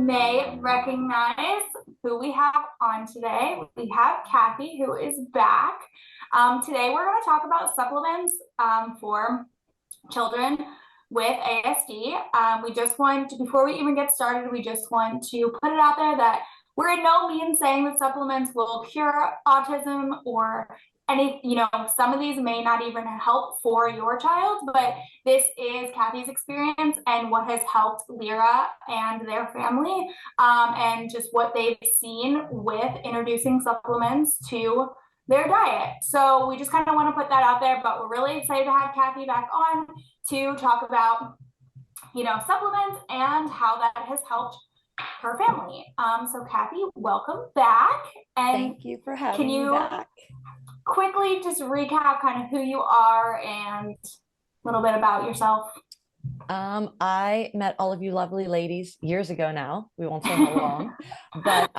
may recognize who we have on today. We have Kathy, who is back. Today, we're going to talk about supplements for children with ASD. We just want to, before we even get started, we just want to put it out there that we're in no means saying that supplements will cure autism or some of these may not even help for your child, but this is Kathy's experience and what has helped Lyra and their family, and just what they've seen with introducing supplements to their diet. So we just kind of want to put that out there, but we're really excited to have Kathy back on to talk about, supplements and how that has helped her family. So Kathy, welcome back. And thank you for having me back. Quickly just recap kind of who you are and a little bit about yourself? I met all of you lovely ladies years ago now. We won't say how long, but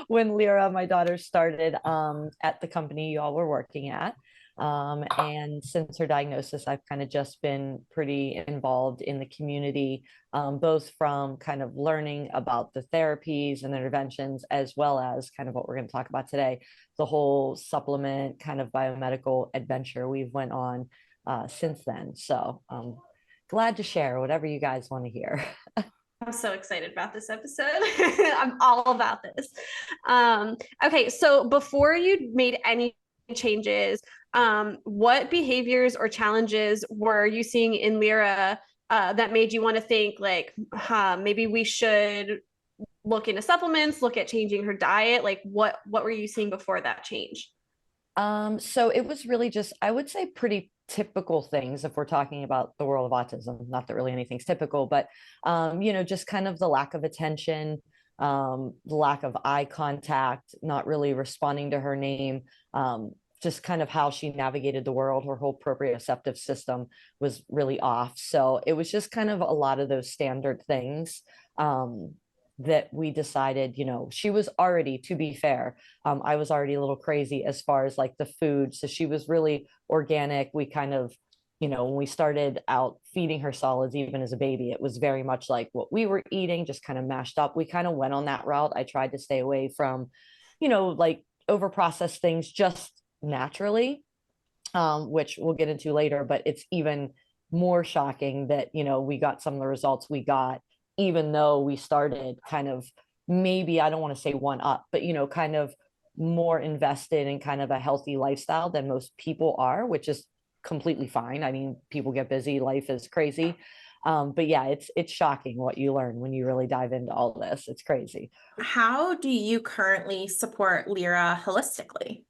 when Lyra, my daughter, started at the company you all were working at. And since her diagnosis, I've kind of just been pretty involved in the community, both from kind of learning about the therapies and interventions, as well as kind of what we're going to talk about today, the whole supplement kind of biomedical adventure we've went on since then. So glad to share whatever you guys want to hear. I'm so excited about this episode. I'm all about this. Okay, so before you made any changes, what behaviors or challenges were you seeing in Lyra that made you want to think like, maybe we should look into supplements, look at changing her diet? Like what were you seeing before that change? So it was really just, I would say, pretty typical things if we're talking about the world of autism. Not that really anything's typical, but just kind of the lack of attention, the lack of eye contact, not really responding to her name, just kind of how she navigated the world. Her whole proprioceptive system was really off. So it was just kind of a lot of those standard things that we decided, she was already, to be fair, I was already a little crazy as far as like the food. So she was really organic. We kind of, when we started out feeding her solids, even as a baby, it was very much like what we were eating, just kind of mashed up. We kind of went on that route. I tried to stay away from, like over processed things just naturally, which we'll get into later, but it's even more shocking that, we got some of the results we got, even though we started kind of, maybe, I don't want to say one up, but, kind of more invested in kind of a healthy lifestyle than most people are, which is completely fine. I mean, people get busy, life is crazy. But yeah, it's shocking what you learn when you really dive into all this. It's crazy. How do you currently support Lyra holistically?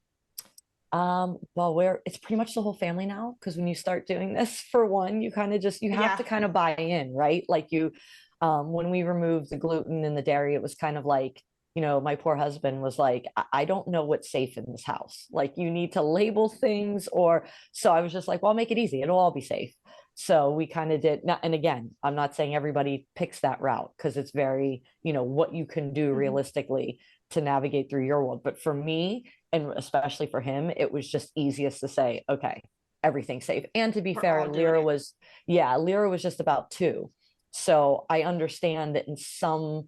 Well, it's pretty much the whole family now, because when you start doing this, for one, you kind of just, you have to kind of buy in, right? Like when we removed the gluten and the dairy, it was kind of like, my poor husband was like, I don't know what's safe in this house. Like, you need to label things, so I was just like, well, I'll make it easy. It'll all be safe. So we kind of did. And again, I'm not saying everybody picks that route, because it's very, what you can do realistically to navigate through your world. But for me, and especially for him, it was just easiest to say, okay, everything's safe. And to be fair, Lyra was just about 2. So I understand that in some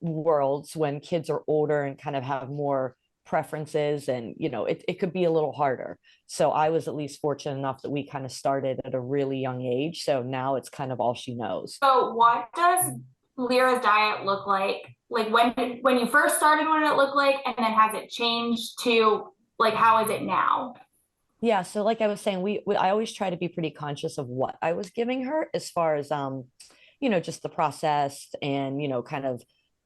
worlds, when kids are older and kind of have more preferences, and it could be a little harder. So I was at least fortunate enough that we kind of started at a really young age. So now it's kind of all she knows. So what does Lyra's diet look like? Like when you first started, what did it look like? And then has it changed to like, how is it now? Yeah. So like I was saying, I always try to be pretty conscious of what I was giving her as far as, just the processed and, kind of,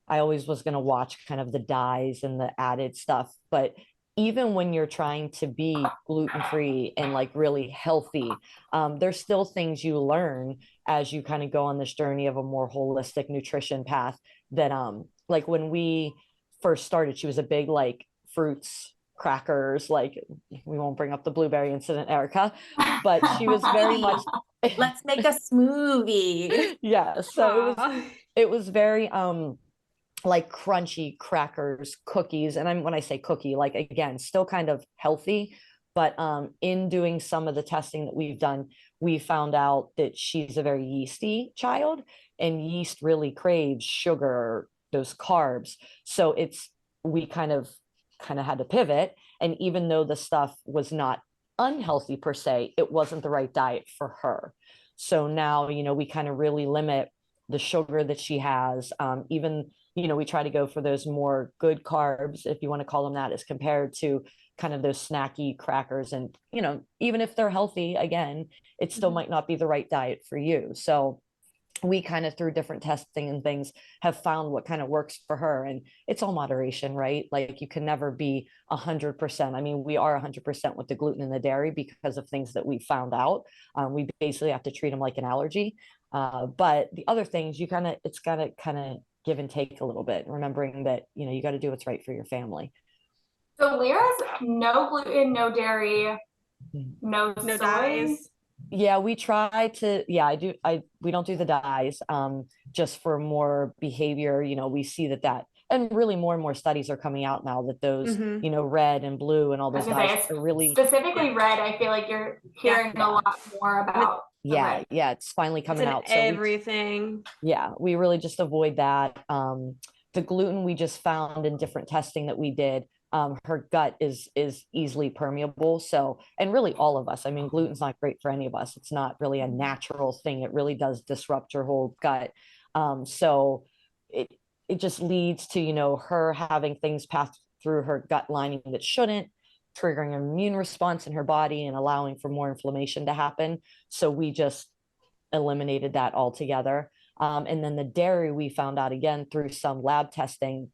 I always was going to watch kind of the dyes and the added stuff. But even when you're trying to be gluten-free and like really healthy, there's still things you learn as you kind of go on this journey of a more holistic nutrition path that, like when we first started, she was a big, like, fruits, crackers, like, we won't bring up the blueberry incident, Erica, but she was very much let's make a smoothie. Yeah. So it was very like crunchy crackers, cookies. And when I say cookie, like, again, still kind of healthy, But in doing some of the testing that we've done, we found out that she's a very yeasty child, and yeast really craves sugar, those carbs. So we kind of had to pivot. And even though the stuff was not unhealthy per se, it wasn't the right diet for her. So now, we kind of really limit the sugar that she has. Even, we try to go for those more good carbs, if you want to call them that, as compared to kind of those snacky crackers. And, even if they're healthy, again, it still might not be the right diet for you. So we kind of, through different testing and things, have found what kind of works for her. And it's all moderation, right? Like, you can never be 100%. I mean, we are 100% with the gluten and the dairy because of things that we found out. We basically have to treat them like an allergy. But the other things, it's got to kind of give and take a little bit, remembering that, you got to do what's right for your family. So Lyra's no gluten, no dairy, no No soy. dyes. Yeah, we try to, we don't do the dyes, just for more behavior. We see that, and really more and more studies are coming out now that those, red and blue and all I was those gonna say, dyes are really, specifically red, I feel like you're hearing a lot more about the red. it's finally It's coming in out. So everything. we really just avoid that. The gluten, we just found in different testing that we did, her gut is easily permeable. So, and really all of us, I mean, gluten's not great for any of us. It's not really a natural thing. It really does disrupt your whole gut. So it just leads to, her having things pass through her gut lining that shouldn't, triggering an immune response in her body and allowing for more inflammation to happen. So we just eliminated that altogether. And then the dairy, we found out again through some lab testing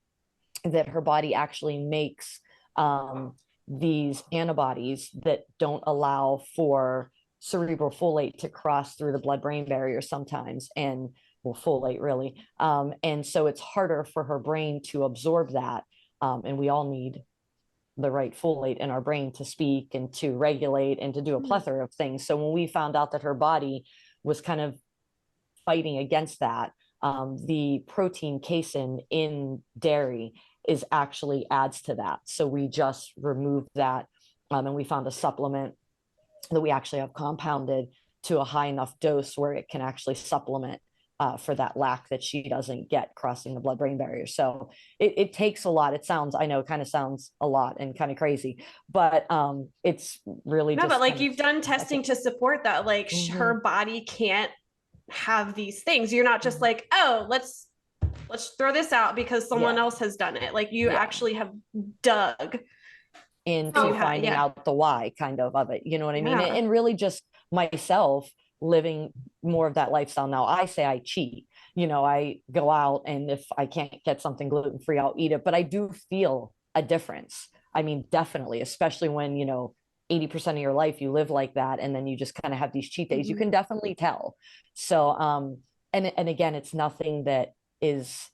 that her body actually makes these antibodies that don't allow for cerebral folate to cross through the blood-brain barrier sometimes, and folate really. And so it's harder for her brain to absorb that. And we all need the right folate in our brain to speak and to regulate and to do a plethora of things. So when we found out that her body was kind of fighting against that, the protein casein in dairy is actually adds to that. So we just removed that, and we found a supplement that we actually have compounded to a high enough dose where it can actually supplement for that lack that she doesn't get crossing the blood-brain barrier. So it takes a lot. I know it kind of sounds a lot and kind of crazy, but it's really no, just but like, you've done testing to support that, like her body can't have these things. You're not just like, oh, let's throw this out because someone else has done it. Like, you actually have dug into finding out the why kind of it. You know what I mean? And really just myself living more of that lifestyle now. I say I cheat. I go out, and if I can't get something gluten-free, I'll eat it. But I do feel a difference. I mean, definitely, especially when, 80% of your life you live like that, and then you just kind of have these cheat days. You can definitely tell. So and again, it's nothing that is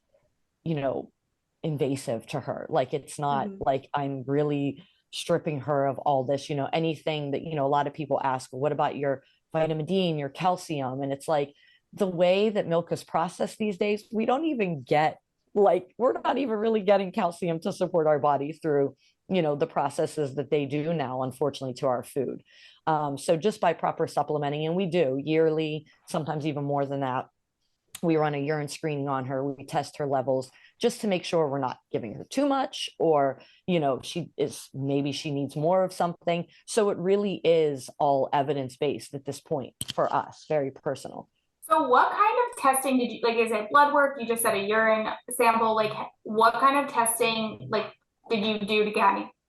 invasive to her. Like, it's not like I'm really stripping her of all this, anything that, a lot of people ask, what about your vitamin D and your calcium? And it's like, the way that milk is processed these days, we don't even get, like, we're not even really getting calcium to support our body through, the processes that they do now, unfortunately, to our food. So just by proper supplementing, and we do yearly, sometimes even more than that, we run a urine screening on her. We test her levels just to make sure we're not giving her too much, or, maybe she needs more of something. So it really is all evidence-based at this point for us, very personal. So what kind of testing did you, like, is it blood work? You just said a urine sample. Like, what kind of testing, like, did you do to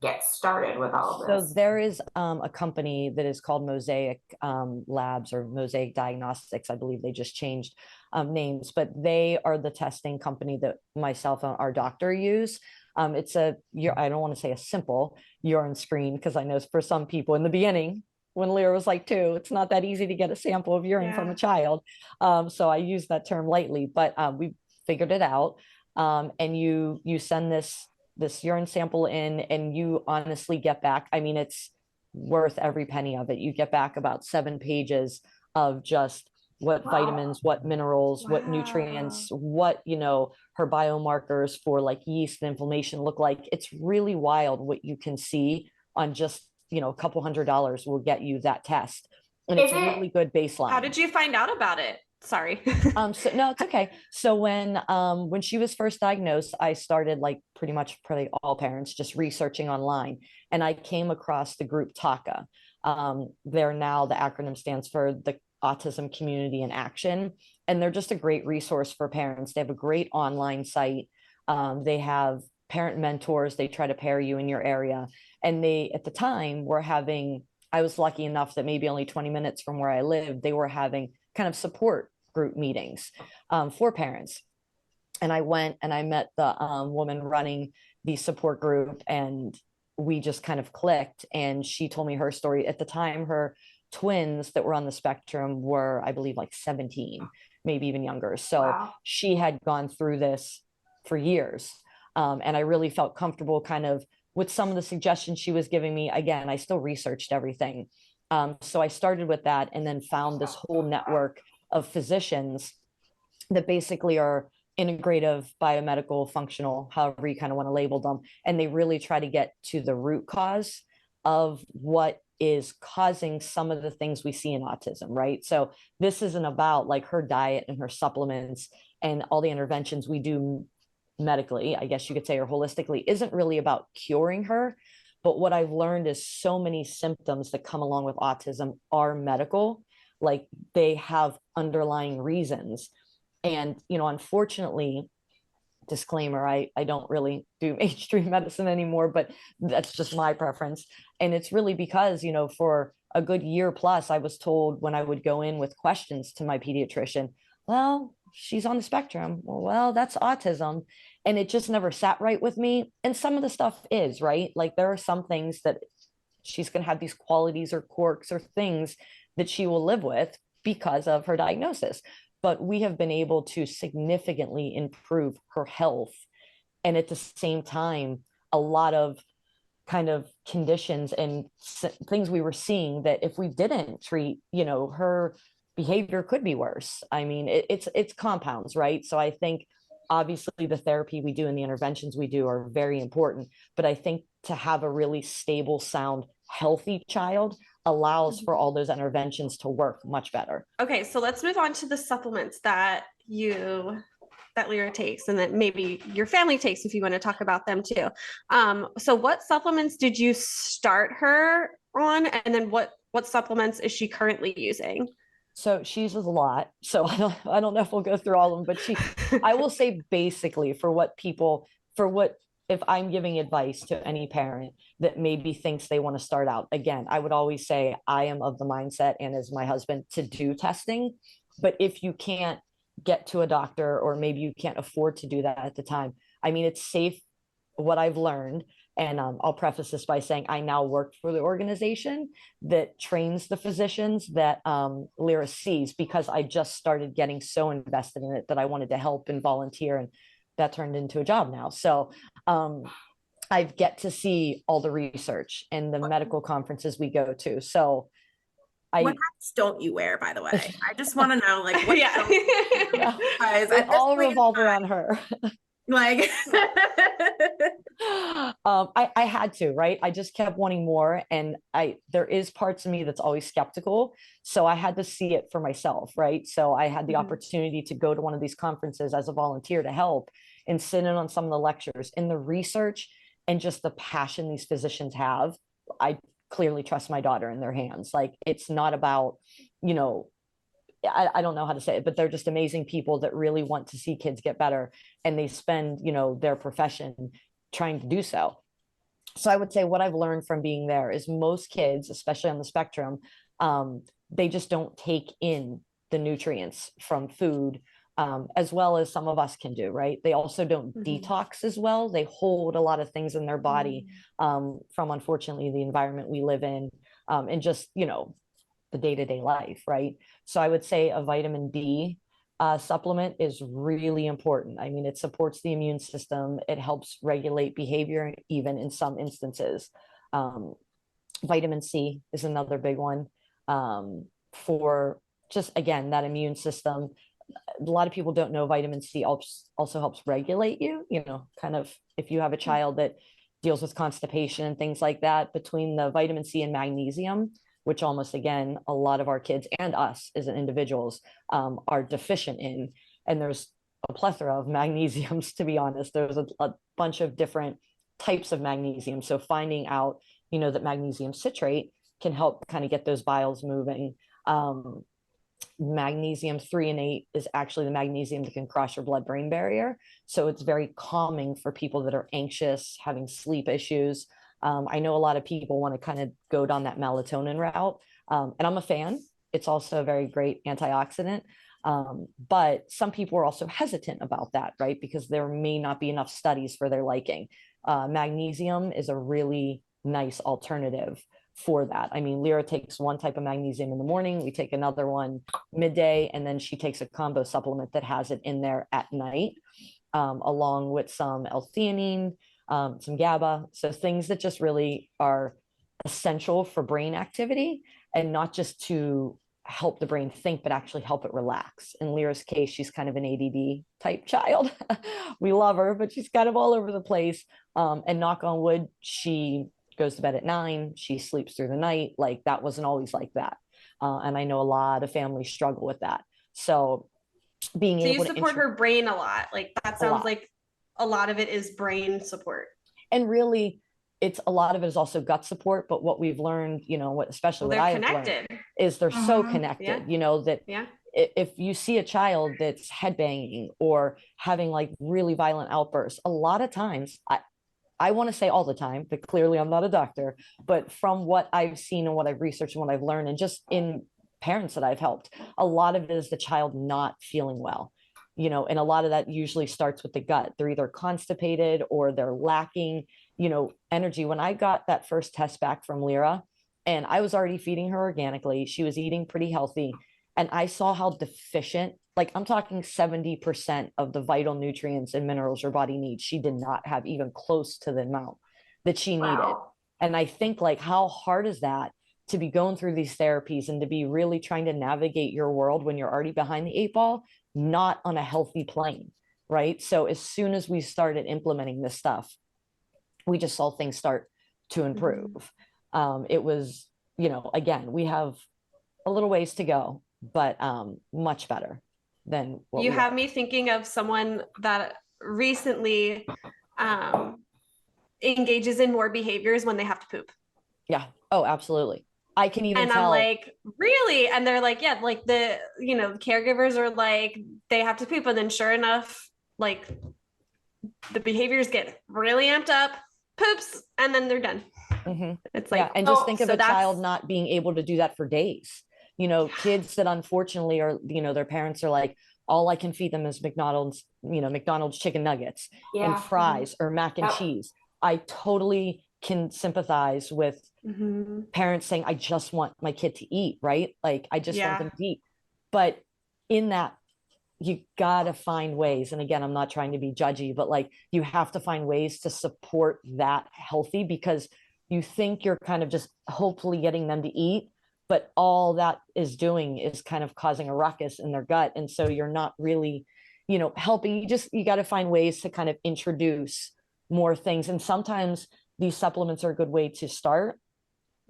get started with all of this? So there is a company that is called Mosaic Labs, or Mosaic Diagnostics. I believe they just changed names, but they are the testing company that myself and our doctor use. It's I don't want to say a simple urine screen, because I know for some people in the beginning, when Lyra was like 2, it's not that easy to get a sample of urine from a child. So I use that term lightly, but we figured it out. And you send this urine sample in, and you honestly get back, I mean, it's worth every penny of it. You get back about 7 pages of just what vitamins, what minerals, what nutrients, what, her biomarkers for like yeast and inflammation look like. It's really wild what you can see on just a couple $100 will get you that test. And Is it's a it- really good baseline. How did you find out about it? Sorry. So no, it's okay. So when she was first diagnosed, I started, like pretty much probably all parents, just researching online, and I came across the group TACA. They're now, the acronym stands for the Autism Community in Action, and they're just a great resource for parents. They have a great online site. They have parent mentors. They try to pair you in your area, and they, at the time, were having, I was lucky enough that maybe only 20 minutes from where I lived, they were having kind of support group meetings for parents. And I went and I met the woman running the support group, and we just kind of clicked. And she told me her story. At the time, her twins that were on the spectrum were, I believe, like 17, maybe even younger. So Wow. she had gone through this for years. And I really felt comfortable kind of with some of the suggestions she was giving me. Again, I still researched everything. So I started with that, and then found this whole network of physicians that basically are integrative, biomedical, functional, however you kind of want to label them. And they really try to get to the root cause of what is causing some of the things we see in autism, right? So this isn't about like her diet and her supplements and all the interventions we do medically, I guess you could say, or holistically, isn't really about curing her. But what I've learned is so many symptoms that come along with autism are medical, like they have underlying reasons. And, unfortunately, disclaimer, I don't really do mainstream medicine anymore, but that's just my preference. And it's really because, for a good year plus, I was told when I would go in with questions to my pediatrician, well, she's on the spectrum. Well, that's autism. And it just never sat right with me. And some of the stuff is, right? Like there are some things that she's going to have these qualities or quirks or things that she will live with because of her diagnosis. But we have been able to significantly improve her health. And at the same time, a lot of kind of conditions and things we were seeing that if we didn't treat, her behavior could be worse. I mean, it's compounds, right? So I think obviously the therapy we do and the interventions we do are very important, but I think to have a really stable, sound, healthy child allows for all those interventions to work much better. Okay, so let's move on to the supplements that Lyra takes and that maybe your family takes, if you want to talk about them too. So what supplements did you start her on, and then what supplements is she currently using? So she uses a lot. So I don't know if we'll go through all of them, but I will say basically if I'm giving advice to any parent that maybe thinks they want to start out, again, I would always say I am of the mindset, and as my husband, to do testing. But if you can't get to a doctor, or maybe you can't afford to do that at the time, I mean, it's safe. What I've learned, and I'll preface this by saying I now work for the organization that trains the physicians that Lyra sees, because I just started getting so invested in it that I wanted to help and volunteer, and that turned into a job now. So I've get to see all the research and the medical conferences we go to. So what hats don't you wear, by the way? I just want to know, like, what Yeah. they all revolve around her. Like, I had to, right? I just kept wanting more. And there is parts of me that's always skeptical. So I had to see it for myself, right? So I had the opportunity to go to one of these conferences as a volunteer to help and sit in on some of the lectures, and the research and just the passion these physicians have. I clearly trust my daughter in their hands. Like, it's not about, I don't know how to say it, but they're just amazing people that really want to see kids get better, and they spend, their profession trying to do so. So I would say what I've learned from being there is most kids, especially on the spectrum, they just don't take in the nutrients from food as well as some of us can do, right? They also don't detox as well. They hold a lot of things in their body from, unfortunately, the environment we live in, and just, the day-to-day life, right? So I would say a vitamin D supplement is really important. I mean, it supports the immune system. It helps regulate behavior, even in some instances. Vitamin C is another big one for just, again, that immune system. A lot of people don't know vitamin C also helps regulate you, kind of if you have a child that deals with constipation and things like that, between the vitamin C and magnesium, which almost, again, a lot of our kids and us as individuals are deficient in. And there's a plethora of magnesiums, to be honest. There's a bunch of different types of magnesium. So finding out, that magnesium citrate can help kind of get those biles moving. Magnesium 3 and 8 is actually the magnesium that can cross your blood-brain barrier. So it's very calming for people that are anxious, having sleep issues. I know a lot of people want to kind of go down that melatonin route. And I'm a fan. It's also a very great antioxidant. But some people are also hesitant about that, right? Because there may not be enough studies for their liking. Magnesium is a really nice alternative for that. I mean, Lyra takes one type of magnesium in the morning, we take another one midday, and then she takes a combo supplement that has it in there at night, along with some L-theanine, some GABA. So things that just really are essential for brain activity, and not just to help the brain think, but actually help it relax. In Lyra's case, she's kind of an ADD type child. We love her, but she's kind of all over the place. And knock on wood, she goes to bed at 9, she sleeps through the night. Like, that wasn't always like that. And I know a lot of families struggle with that. So being able to support her brain a lot. Like, that sounds like a lot of it is brain support. And really, it's a lot of it is also gut support. But what we've learned, especially what I've learned, is they're so connected, that if you see a child that's headbanging or having like really violent outbursts, a lot of times, I want to say all the time, but clearly I'm not a doctor, but from what I've seen and what I've researched and what I've learned, and just in parents that I've helped, a lot of it is the child not feeling well, and a lot of that usually starts with the gut. They're either constipated or they're lacking, energy. When I got that first test back from Lyra, and I was already feeding her organically, she was eating pretty healthy, and I saw how deficient, like I'm talking 70% of the vital nutrients and minerals your body needs, she did not have even close to the amount that she needed. And I think, like, how hard is that to be going through these therapies and to be really trying to navigate your world when you're already behind the 8 ball, not on a healthy plane, right? So as soon as we started implementing this stuff, we just saw things start to improve. It was, again, we have a little ways to go, but much better than what you have me thinking of someone that recently engages in more behaviors when they have to poop. Yeah. Oh, absolutely. I can even tell. I'm like, really? And they're like, yeah, like the caregivers are like, they have to poop, and then sure enough, like the behaviors get really amped up, poops, and then they're done. It's like, and just think of a child not being able to do that for days. Kids that unfortunately are, their parents are like, all I can feed them is McDonald's chicken nuggets and fries or mac and cheese. I totally can sympathize with parents saying, I just want my kid to eat, right? Like, I just want them to eat. But in that, you gotta find ways. And again, I'm not trying to be judgy, but like, you have to find ways to support that healthy, because you think you're kind of just hopefully getting them to eat, but all that is doing is kind of causing a ruckus in their gut. And so you're not really, helping. You got to find ways to kind of introduce more things. And sometimes these supplements are a good way to start.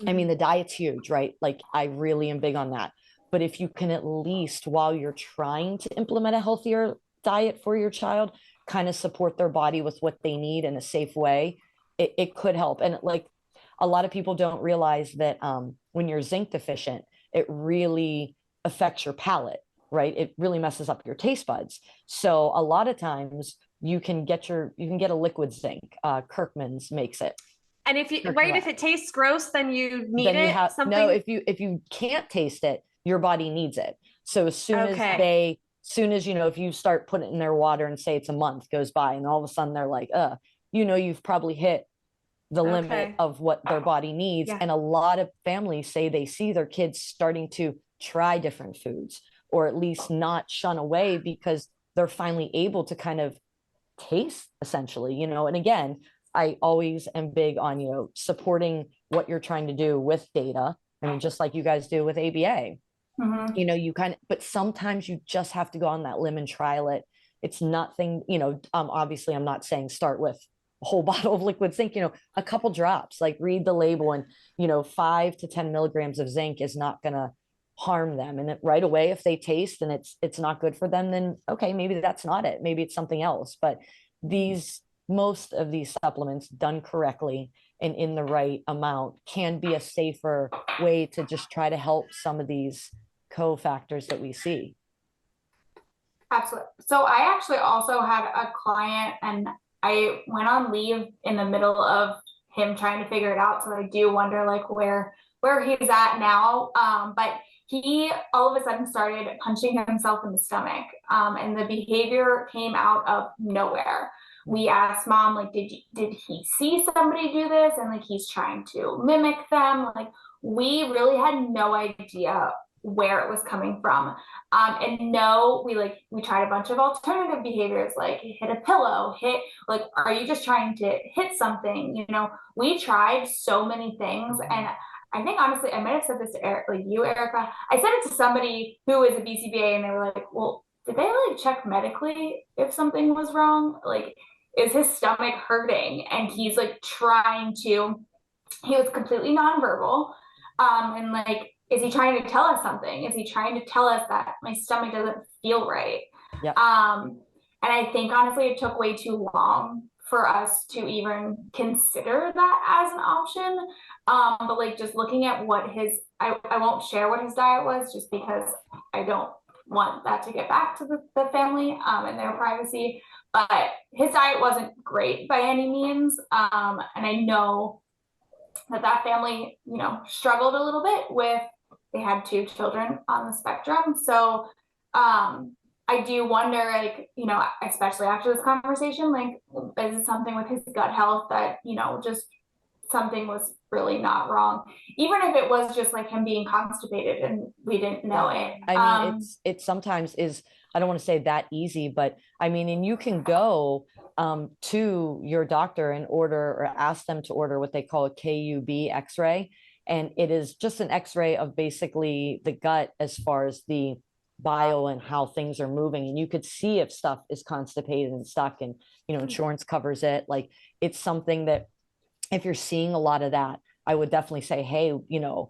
I mean, the diet's huge, right? Like, I really am big on that. But if you can, at least while you're trying to implement a healthier diet for your child, kind of support their body with what they need in a safe way, it could help. And like, a lot of people don't realize that when you're zinc deficient, it really affects your palate, right? It really messes up your taste buds. So a lot of times you can get a liquid zinc. Kirkman's makes it. And if it tastes gross, then you need it. No, if you can't taste it, your body needs it. So as soon as if you start putting it in their water and say it's a month goes by, and all of a sudden they're like, you've probably hit the limit of what their body needs. And a lot of families say they see their kids starting to try different foods, or at least not shun away, because they're finally able to kind of taste, essentially, and again, I always am big on, supporting what you're trying to do with data. I mean, just like you guys do with ABA, but sometimes you just have to go on that limb and trial it. It's nothing, obviously I'm not saying start with whole bottle of liquid zinc, a couple drops, like read the label, and 5 to 10 milligrams of zinc is not going to harm them. And right away, if they taste and it's not good for them, then okay, maybe that's not it, maybe it's something else. But most of these supplements done correctly and in the right amount can be a safer way to just try to help some of these cofactors that we see. Absolutely. So I actually also had a client, and I went on leave in the middle of him trying to figure it out. So I do wonder like where he's at now. But he all of a sudden started punching himself in the stomach. And the behavior came out of nowhere. We asked mom, like, did he see somebody do this? And like, he's trying to mimic them. Like, we really had no idea where it was coming from. And no, we tried a bunch of alternative behaviors, like hit a pillow, like, are you just trying to hit something? We tried so many things. And I think honestly, I might have said this to Erica. I said it to somebody who is a BCBA, and they were like, well, did they like check medically if something was wrong? Like, is his stomach hurting? And he's like he was completely nonverbal. And like, is he trying to tell us something? Is he trying to tell us that my stomach doesn't feel right? Yep. And I think honestly, it took way too long for us to even consider that as an option. But like, just looking at what I won't share what his diet was, just because I don't want that to get back to the family and their privacy. But his diet wasn't great by any means. And I know that family, struggled a little bit with, they had 2 children on the spectrum. So I do wonder, like, especially after this conversation, like, is it something with his gut health that, just something was really not wrong, even if it was just like him being constipated and we didn't know it. I mean, it sometimes is, I don't want to say that easy, but I mean, and you can go to your doctor and order or ask them to order what they call a KUB x-ray. And it is just an x-ray of basically the gut as far as the bile and how things are moving. And you could see if stuff is constipated and stuck, and, insurance covers it. Like, it's something that if you're seeing a lot of that, I would definitely say, hey, to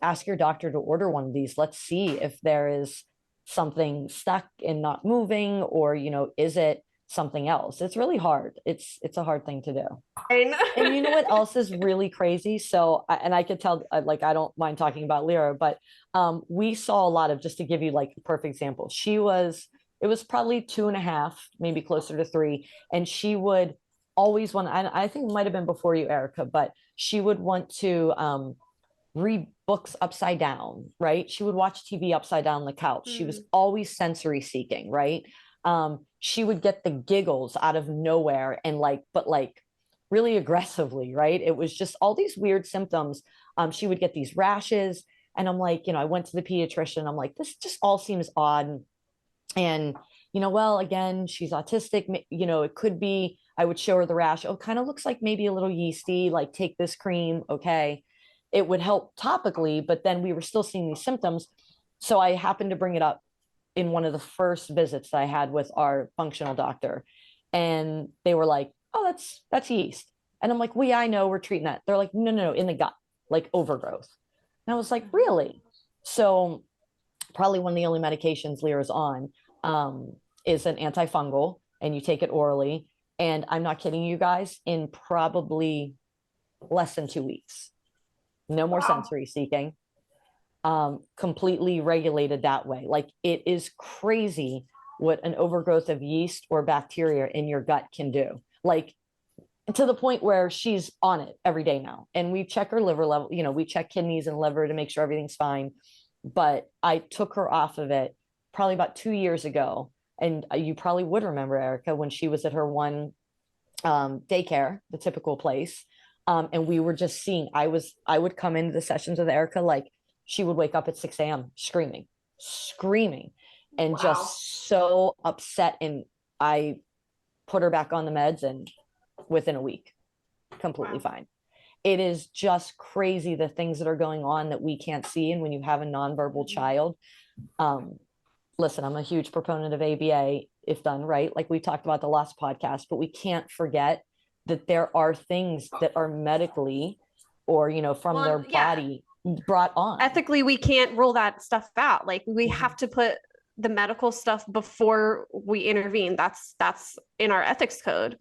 ask your doctor to order one of these. Let's see if there is something stuck and not moving, or, is it something else? It's really hard. It's a hard thing to do. I know. And you know what else is really crazy? So, and I could tell, like, I don't mind talking about Lyra, but we saw a lot of, just to give you like a perfect example, it was probably 2.5, maybe closer to 3. And she would always want, I think it might've been before you, Erica, but she would want to read books upside down, right? She would watch TV upside down on the couch. She was always sensory seeking, right? She would get the giggles out of nowhere, and but really aggressively, right? It was just all these weird symptoms. She would get these rashes, and I'm like, I went to the pediatrician. I'm like, this just all seems odd. And, well, again, she's autistic. It could be, I would show her the rash. Oh, kind of looks like maybe a little yeasty, like take this cream. Okay. It would help topically, but then we were still seeing these symptoms. So I happened to bring it up in one of the first visits that I had with our functional doctor. And they were like, oh, that's yeast. And I'm like, well, yeah, I know, we're treating that. They're like, no, in the gut, like overgrowth. And I was like, really? So probably one of the only medications Lyra's on is an antifungal, and you take it orally. And I'm not kidding you guys, in probably less than 2 weeks. No more sensory seeking, completely regulated that way. Like, it is crazy what an overgrowth of yeast or bacteria in your gut can do. Like, to the point where she's on it every day now. And we check her liver level, we check kidneys and liver to make sure everything's fine. But I took her off of it probably about 2 years ago. And you probably would remember, Erica, when she was at her one daycare, the typical place. And we were just seeing, I would come into the sessions with Erica, like, she would wake up at 6 a.m. screaming, and just so upset. And I put her back on the meds, and within a week, completely fine. It is just crazy, the things that are going on that we can't see. And when you have a nonverbal child, listen, I'm a huge proponent of ABA if done right, like we talked about the last podcast, but we can't forget that there are things that are medically or, you know, from their body brought on. Ethically, we can't rule that stuff out. Like we have to put the medical stuff before we intervene. That's in our ethics code.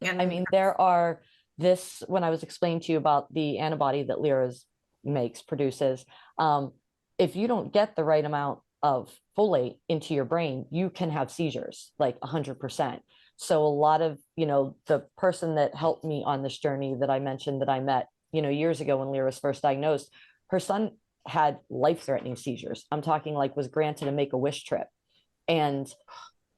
I mean, there are when I was explaining to you about the antibody that Lyra's produces, if you don't get the right amount of folate into your brain, you can have seizures, like 100%. So a lot of, you know, the person that helped me on this journey that I mentioned that I met, you know, years ago when Lyra was first diagnosed, her son had life-threatening seizures. I'm talking like was granted a Make-A-Wish trip. And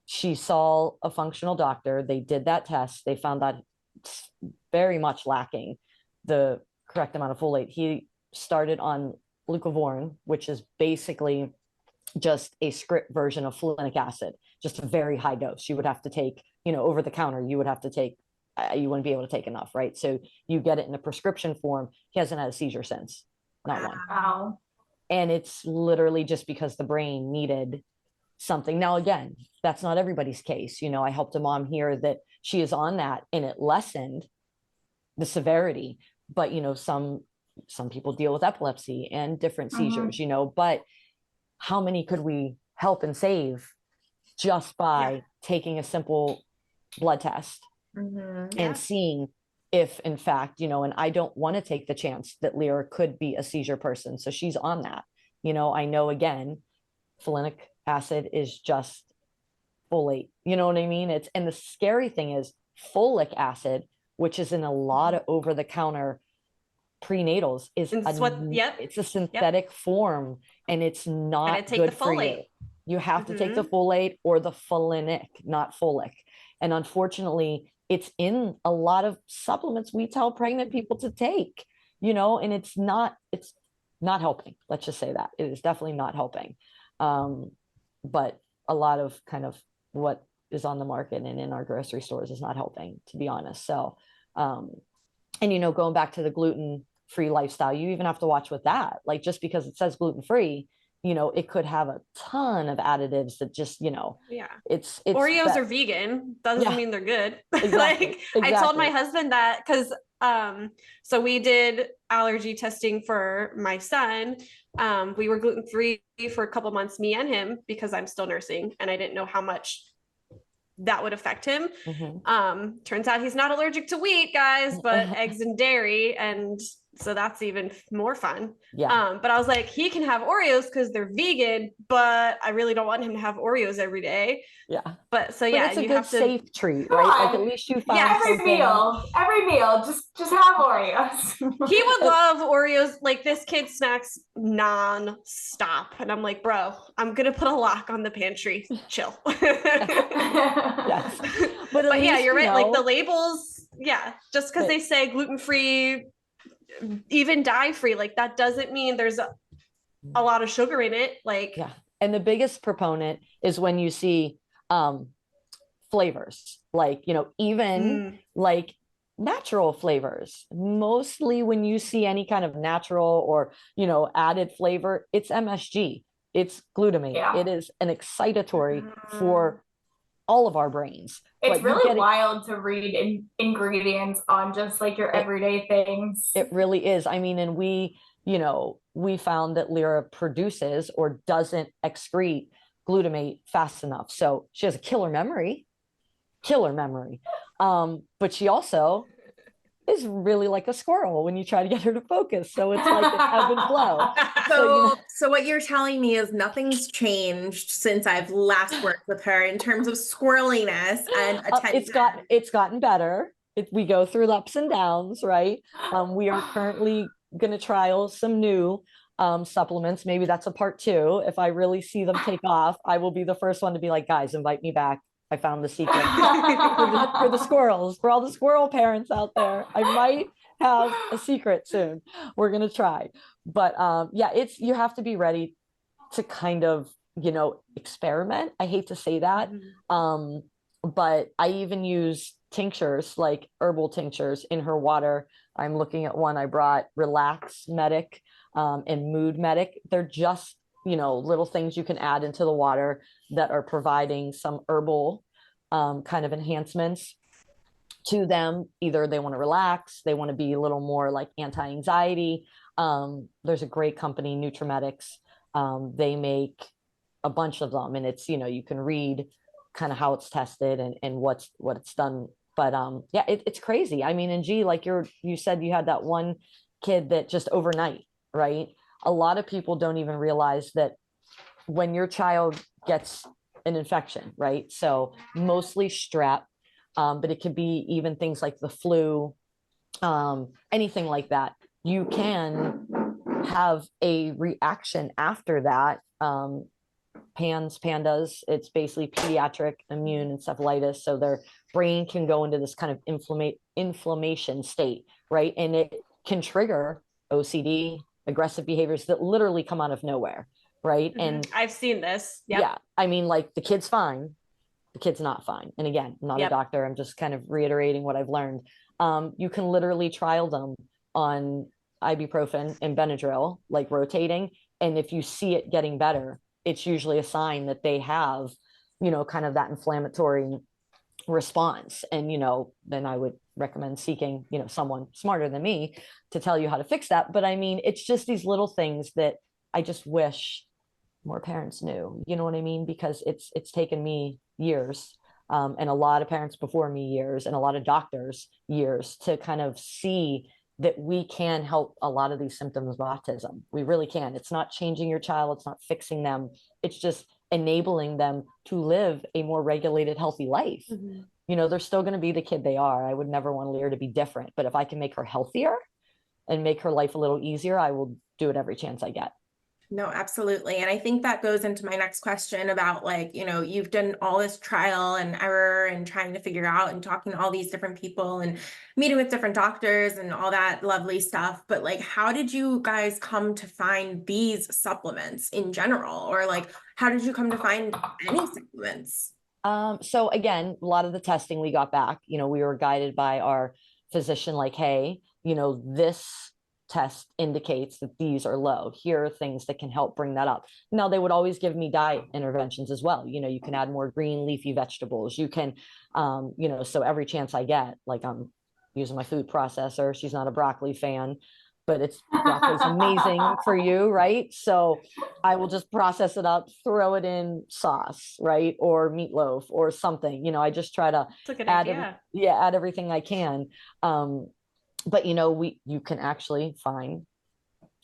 she saw a functional doctor. They did that test. They found that it's very much lacking the correct amount of folate. He started on glucocorticoid, which is basically just a script version of folinic acid, just a very high dose. You would have to take, you know, over the counter, you would have to take, you wouldn't be able to take enough, right? So you get it in a prescription form. He hasn't had a seizure since, not one. Wow. And it's literally just because the brain needed something. Now, again, that's not everybody's case. You know, I helped a mom here that she is on that and it lessened the severity, but, you know, some people deal with epilepsy and different seizures, you know, but how many could we help and save just by taking a simple blood test and seeing if in fact, you know, and I don't want to take the chance that Lyra could be a seizure person. So she's on that. You know, I know, again, folinic acid is just folate. You know what I mean? And the scary thing is folic acid, which is in a lot of over-the-counter prenatals, is it's a synthetic form, and it's not good for you. You have to take the folate or the folinic, not folic. And unfortunately, it's in a lot of supplements we tell pregnant people to take, you know, and it's not helping. Let's just say that it is definitely not helping. But a lot of kind of what is on the market and in our grocery stores is not helping, to be honest. So, and, you know, going back to the gluten-free lifestyle, you even have to watch with that. Like, just because it says gluten-free, you know, it could have a ton of additives that just, you know, it's Oreos are vegan. Doesn't mean they're good. Exactly. I told my husband that because, so we did allergy testing for my son. We were gluten-free for a couple months, me and him, because I'm still nursing and I didn't know how much that would affect him. Turns out he's not allergic to wheat, guys, but eggs and dairy. And so that's even more fun. But I was like, he can have Oreos because they're vegan, but I really don't want him to have Oreos every day. But it's a good safe treat, right? Like, at least you find every meal, just have Oreos. He would love Oreos. Like, this kid snacks non-stop. And I'm like, bro, I'm going to put a lock on the pantry. Chill. Yes. But yeah, you're right. Like, the labels, just because they say gluten-free, even dye-free, like, that doesn't mean there's a lot of sugar in it. Like, and the biggest proponent is when you see flavors, like, you know, even like natural flavors. Mostly when you see any kind of natural or, you know, added flavor, it's MSG, it's glutamate. It is an excitatory for all of our brains. It's really wild to read ingredients on just like your everyday things. It really is. I mean, and we found that Lyra produces or doesn't excrete glutamate fast enough. So she has a killer memory. But she also is really like a squirrel when you try to get her to focus. So it's like an ebb and flow. So what you're telling me is nothing's changed since I've last worked with her in terms of squirreliness and attention. It's gotten better. We go through ups and downs, right? We are currently going to trial some new supplements. Maybe that's a part 2. If I really see them take off, I will be the first one to be like, guys, invite me back. I found the secret for the squirrels, for all the squirrel parents out there. I might have a secret soon. We're going to try. But you have to be ready to kind of, you know, experiment. I hate to say that. But I even use tinctures, like herbal tinctures, in her water. I'm looking at one I brought, Relax Medic and Mood Medic. They're just, you know, little things you can add into the water that are providing some herbal kind of enhancements to them. Either they want to relax, they want to be a little more like anti-anxiety. There's a great company, Nutrimetics. They make a bunch of them, and it's, you can read kind of how it's tested and what it's done. But yeah, it's crazy. I mean, and gee, like you said, you had that one kid that just overnight, right? A lot of people don't even realize that when your child gets an infection, right? So mostly strep, but it could be even things like the flu, anything like that. You can have a reaction after that. Pandas, it's basically pediatric immune encephalitis. So their brain can go into this kind of inflammation state, right? And it can trigger OCD, aggressive behaviors that literally come out of nowhere, right? Mm-hmm. And I've seen this. Yep. Yeah, I mean, like the kid's fine, the kid's not fine. And again, I'm not a doctor. I'm just kind of reiterating what I've learned. You can literally trial them on ibuprofen and Benadryl, like rotating. And if you see it getting better, it's usually a sign that they have, kind of that inflammatory response. And, then I would recommend seeking, someone smarter than me to tell you how to fix that. But I mean, it's just these little things that I just wish more parents knew, you know what I mean? Because it's taken me years, and a lot of parents before me years, and a lot of doctors years to kind of see that we can help a lot of these symptoms of autism. We really can. It's not changing your child, it's not fixing them. It's just enabling them to live a more regulated, healthy life. Mm-hmm. They're still going to be the kid they are. I would never want Lear to be different, but if I can make her healthier and make her life a little easier, I will do it every chance I get. No, absolutely. And I think that goes into my next question about like, you've done all this trial and error and trying to figure out and talking to all these different people and meeting with different doctors and all that lovely stuff. But like, how did you guys come to find these supplements in general? Or like, how did you come to find any supplements? So again, a lot of the testing we got back, we were guided by our physician, like, hey, this test indicates that these are low. Here are things that can help bring that up. Now, they would always give me diet interventions as well. You can add more green leafy vegetables. You can, so every chance I get, like I'm using my food processor. She's not a broccoli fan, but broccoli's amazing for you, right? So I will just process it up, throw it in sauce, right? Or meatloaf or something. I just try to add everything I can. But you can actually find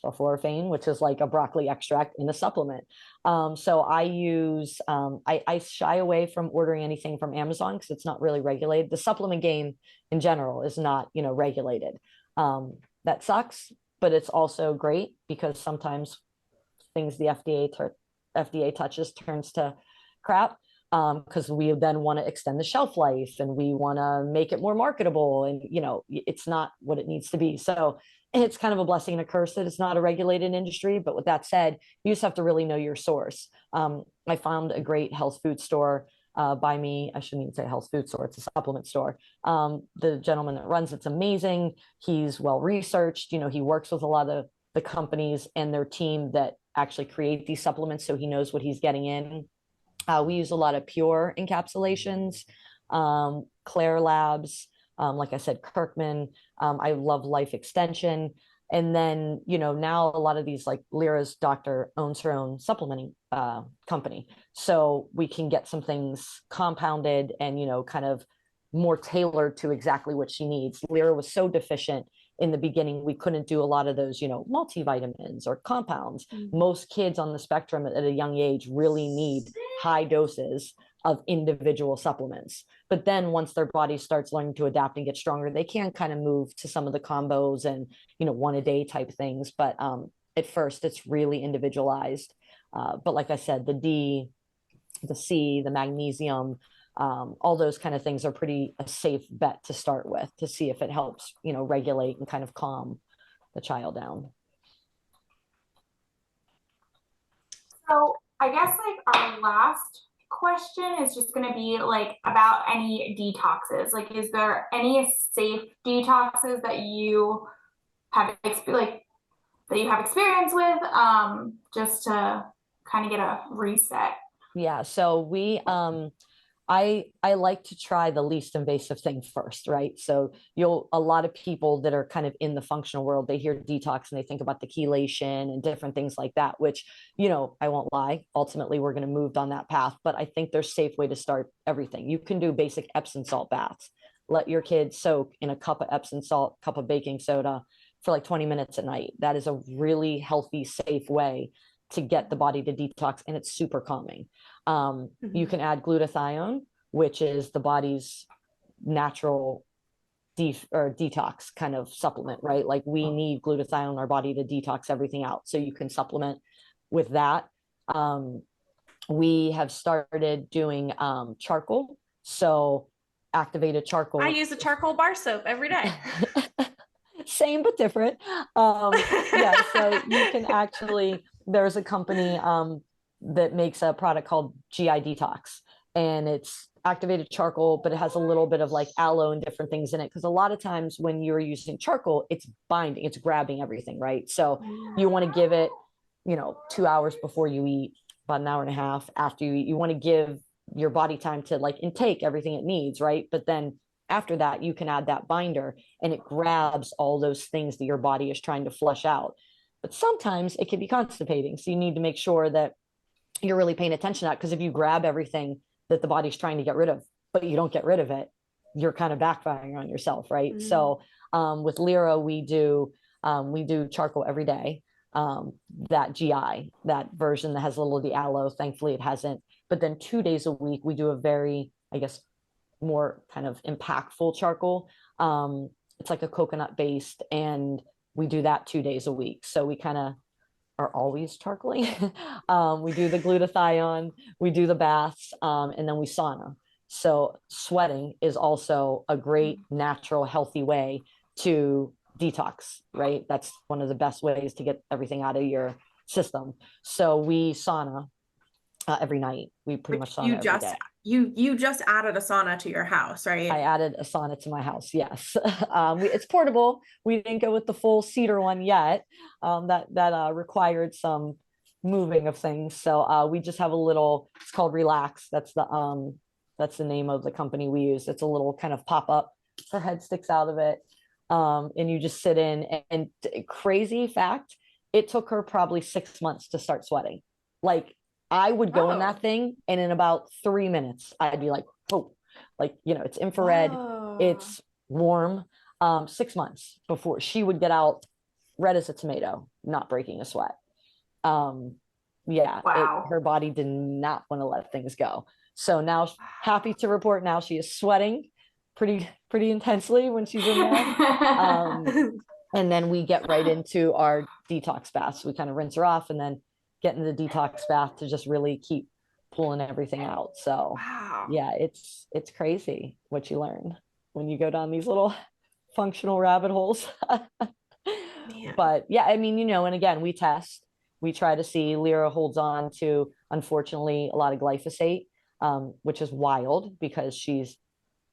sulforaphane, which is like a broccoli extract in a supplement. So I use, I shy away from ordering anything from Amazon because it's not really regulated. The supplement game in general is not, regulated. That sucks, but it's also great because sometimes things the FDA touches turns to crap. Because we then want to extend the shelf life and we want to make it more marketable, and it's not what it needs to be. So it's kind of a blessing and a curse that it's not a regulated industry. But with that said, you just have to really know your source. I found a great health food store by me. I shouldn't even say health food store, it's a supplement store. The gentleman that runs it's amazing. He's well researched. He works with a lot of the companies and their team that actually create these supplements, so he knows what he's getting in. We use a lot of pure encapsulations, Claire Labs, like I said, Kirkman. I love Life Extension. And then, now a lot of these, like Lyra's doctor owns her own supplementing company. So we can get some things compounded and, kind of more tailored to exactly what she needs. Lyra was so deficient in the beginning, we couldn't do a lot of those, multivitamins or compounds. Most kids on the spectrum at a young age really need high doses of individual supplements. But then once their body starts learning to adapt and get stronger, they can kind of move to some of the combos and, one a day type things. But at first it's really individualized. But like I said, the D, the C, the magnesium, all those kind of things are pretty a safe bet to start with to see if it helps, regulate and kind of calm the child down. So I guess like our last question is just going to be like about any detoxes. Like, is there any safe detoxes that you have experience with, just to kind of get a reset? Yeah. So we, I like to try the least invasive thing first, right? So a lot of people that are kind of in the functional world, they hear detox and they think about the chelation and different things like that, which, I won't lie, ultimately we're going to move on that path, but I think there's a safe way to start everything. You can do basic Epsom salt baths. Let your kids soak in a cup of Epsom salt, cup of baking soda for like 20 minutes at night. That is a really healthy, safe way to get the body to detox, and it's super calming. You can add glutathione, which is the body's natural detox kind of supplement, right? Like we need glutathione in our body to detox everything out. So you can supplement with that. We have started doing charcoal. So activated charcoal. I use a charcoal bar soap every day. Same but different. Yeah, so you can actually, there's a company that makes a product called GI Detox, and it's activated charcoal, but it has a little bit of like aloe and different things in it. Because a lot of times when you're using charcoal, it's binding, it's grabbing everything, right? So you want to give it, 2 hours before you eat, about an hour and a half after you eat. You want to give your body time to like intake everything it needs, right? But then after that, you can add that binder and it grabs all those things that your body is trying to flush out. But sometimes it can be constipating. So you need to make sure that you're really paying attention to that, because if you grab everything that the body's trying to get rid of, but you don't get rid of it, you're kind of backfiring on yourself, right? Mm-hmm. So with Lyra, we do charcoal every day. That GI, that version that has a little of the aloe, thankfully it hasn't. But then 2 days a week, we do a very, I guess, more kind of impactful charcoal. It's like a coconut based, and we do that 2 days a week. So we kind of are always charcoaling. We do the glutathione, we do the baths, and then we sauna. So sweating is also a great natural, healthy way to detox, right? That's one of the best ways to get everything out of your system. So we sauna every night. We pretty much sauna every day. You just added a sauna to your house, right? I added a sauna to my house. Yes. It's portable. We didn't go with the full cedar one yet. That required some moving of things. So we just have a little, it's called Relax. That's the name of the company we use. It's a little kind of pop up. Her head sticks out of it. And you just sit in, and crazy fact, it took her probably 6 months to start sweating. Like I would go in that thing, and in about 3 minutes, I'd be like, oh, like, it's infrared, it's warm. 6 months before she would get out red as a tomato, not breaking a sweat. Her body did not want to let things go. So now, happy to report, now she is sweating pretty intensely when she's in there. And then we get right into our detox baths. We kind of rinse her off and then get in the detox bath to just really keep pulling everything out. So yeah, it's crazy what you learn when you go down these little functional rabbit holes. But yeah, I mean, and again, we try to see. Lyra holds on to, unfortunately, a lot of glyphosate, which is wild because she's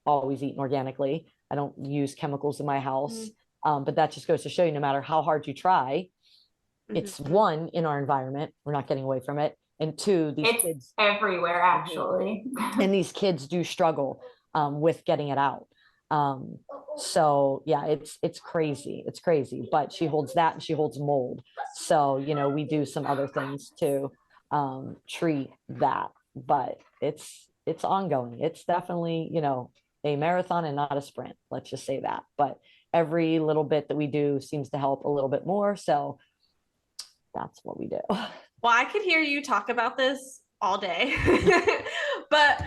always eaten organically. I don't use chemicals in my house. But that just goes to show you, no matter how hard you try, it's one, in our environment, we're not getting away from it. And two, these kids everywhere, actually. And these kids do struggle with getting it out. So yeah, it's crazy. It's crazy, but she holds that, and she holds mold. So, we do some other things to treat that, but it's ongoing. It's definitely, a marathon and not a sprint. Let's just say that. But every little bit that we do seems to help a little bit more. So that's what we do. Well, I could hear you talk about this all day, but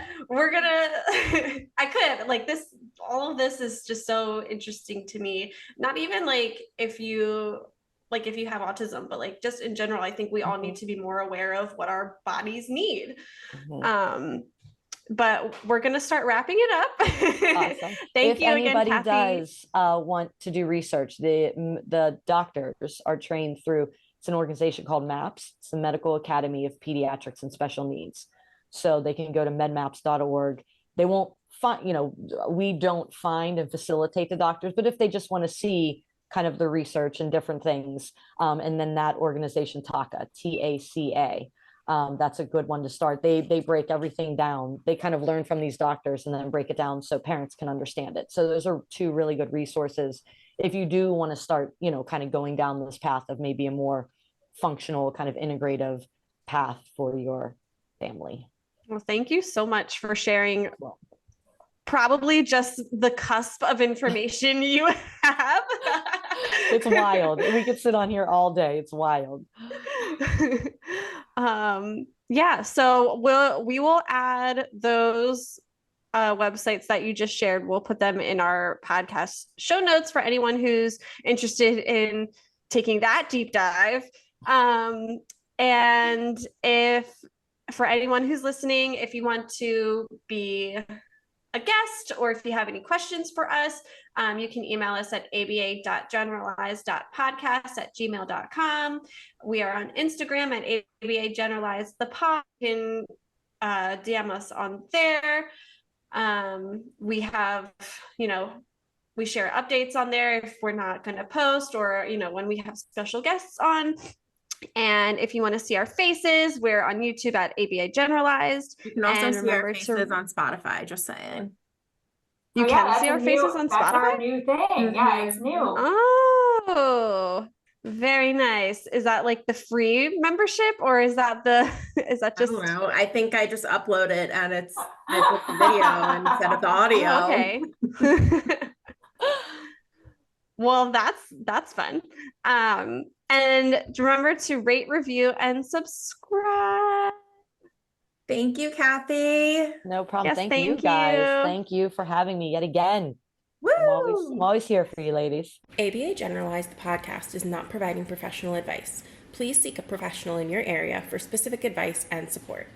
all of this is just so interesting to me. Not even like if you have autism, but like just in general, I think we all need to be more aware of what our bodies need. But we're going to start wrapping it up. Awesome. Thank you again, Kathy. If anybody does want to do research, the doctors are trained through, it's an organization called MAPS. It's the Medical Academy of Pediatrics and Special Needs. So they can go to medmaps.org. They won't find, we don't find and facilitate the doctors, but if they just want to see kind of the research and different things, and then that organization, TACA, TACA, that's a good one to start. They break everything down. They kind of learn from these doctors and then break it down so parents can understand it. So those are two really good resources if you do want to start, kind of going down this path of maybe a more functional kind of integrative path for your family. Well, thank you so much for sharing probably just the cusp of information you have. It's wild. We could sit on here all day. It's wild. Yeah, so we will add those websites that you just shared. We'll put them in our podcast show notes for anyone who's interested in taking that deep dive. And if for anyone who's listening, if you want to be a guest or if you have any questions for us, you can email us at aba.generalized.podcast@gmail.com. We are on Instagram at aba_generalized_the_pod. You can DM us on there. We have, we share updates on there if we're not going to post, or, when we have special guests on. And if you want to see our faces, we're on YouTube at ABA Generalized. You can also see our faces on Spotify, just saying. You can see our faces on Spotify? That's our new thing. Yeah, it's new. Oh, very nice. Is that like the free membership, or is that just? I don't know. I think I just upload it and I put the video instead of the audio. Oh, okay. Well, that's fun. And remember to rate, review, and subscribe. Thank you, Kathy. No problem. Yes, thank you guys. Thank you for having me yet again. Woo! I'm always here for you, ladies. ABA Generalized, the podcast, is not providing professional advice. Please seek a professional in your area for specific advice and support.